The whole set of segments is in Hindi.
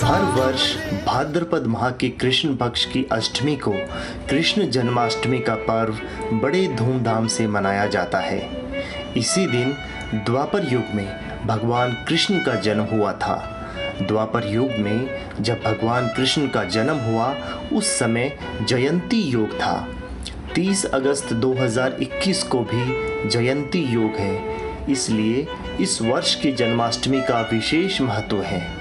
हर वर्ष भाद्रपद माह के कृष्ण पक्ष की अष्टमी को कृष्ण जन्माष्टमी का पर्व बड़े धूमधाम से मनाया जाता है। इसी दिन द्वापर युग में भगवान कृष्ण का जन्म हुआ था। द्वापर युग में जब भगवान कृष्ण का जन्म हुआ उस समय जयंती योग था। 30 अगस्त 2021 को भी जयंती योग है, इसलिए इस वर्ष की जन्माष्टमी का विशेष महत्व है।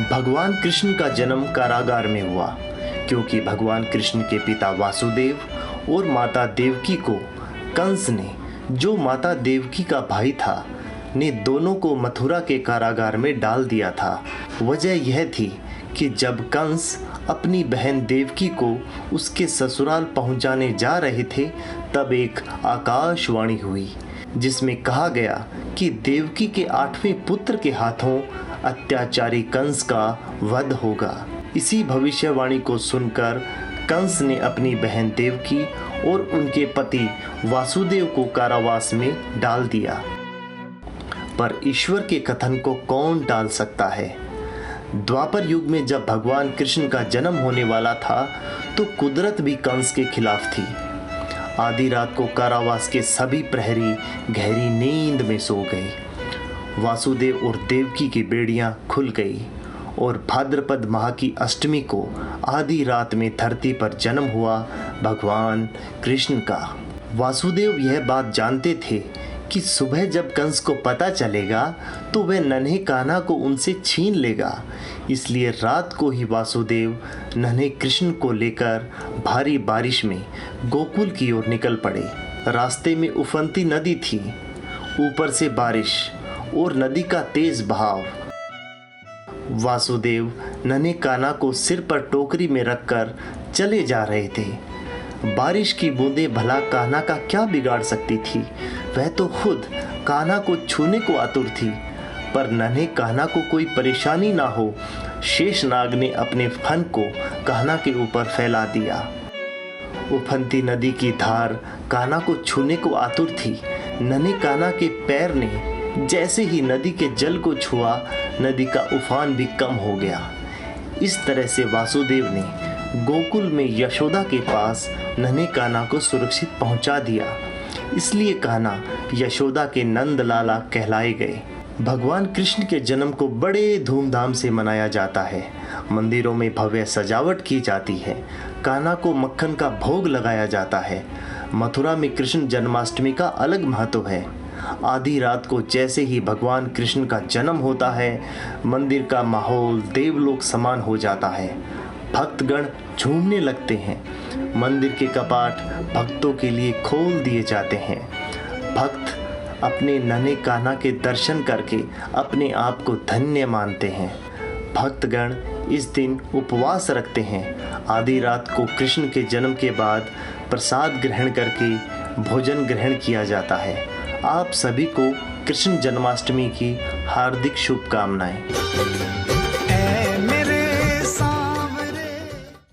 भगवान कृष्ण का जन्म कारागार में हुआ क्योंकि भगवान कृष्ण के पिता वासुदेव और माता देवकी को कंस ने, जो माता देवकी का भाई था, ने दोनों को मथुरा के कारागार में डाल दिया था। वजह यह थी कि जब कंस अपनी बहन देवकी को उसके ससुराल पहुंचाने जा रहे थे तब एक आकाशवाणी हुई जिसमें कहा गया कि देवकी के 8वें पुत्र के हाथों अत्याचारी कंस का वध होगा। इसी भविष्यवाणी को सुनकर कंस ने अपनी बहन देवकी और उनके पति वासुदेव को कारावास में डाल दिया। पर ईश्वर के कथन को कौन टाल सकता है। द्वापर युग में जब भगवान कृष्ण का जन्म होने वाला था तो कुदरत भी कंस के खिलाफ थी। आधी रात को कारावास के सभी प्रहरी गहरी नींद में सो गए। वासुदेव और देवकी की बेड़ियां खुल गई और भाद्रपद माह की अष्टमी को आधी रात में धरती पर जन्म हुआ भगवान कृष्ण का। वासुदेव यह बात जानते थे कि सुबह जब कंस को पता चलेगा तो वह नन्हे कान्हा को उनसे छीन लेगा, इसलिए रात को ही वासुदेव नन्हे कृष्ण को लेकर भारी बारिश में गोकुल की ओर निकल पड़े। रास्ते में उफनती नदी थी, ऊपर से बारिश और नदी का तेज बहाव। वासुदेव नन्हे कान्हा को सिर पर टोकरी में रखकर चले जा रहे थे। बारिश की बूंदें भला कान्हा का क्या बिगाड़ सकती थी, वह तो खुद कान्हा को छूने को आतुर थी। पर नन्हे कान्हा को कोई परेशानी ना हो, शेषनाग ने अपने फन को कान्हा के ऊपर फैला दिया। उफनती नदी की धार कान्हा को छूने को आतुर थी। नन्हे कान्हा के पैर ने जैसे ही नदी के जल को छुआ, नदी का उफान भी कम हो गया। इस तरह से वासुदेव ने गोकुल में यशोदा के पास नन्हे कान्हा को सुरक्षित पहुंचा दिया, इसलिए कान्हा यशोदा के नंद लाला कहलाए गए। भगवान कृष्ण के जन्म को बड़े धूमधाम से मनाया जाता है। मंदिरों में भव्य सजावट की जाती है। कान्हा को मक्खन का भोग लगाया जाता है। मथुरा में कृष्ण जन्माष्टमी का अलग महत्व है। आधी रात को जैसे ही भगवान कृष्ण का जन्म होता है, मंदिर का माहौल देवलोक समान हो जाता है। भक्तगण झूमने लगते हैं। मंदिर के कपाट भक्तों के लिए खोल दिए जाते हैं। भक्त अपने नन्हे कान्हा के दर्शन करके अपने आप को धन्य मानते हैं। भक्तगण इस दिन उपवास रखते हैं। आधी रात को कृष्ण के जन्म के बाद प्रसाद ग्रहण करके भोजन ग्रहण किया जाता है। आप सभी को कृष्ण जन्माष्टमी की हार्दिक शुभकामनाएं।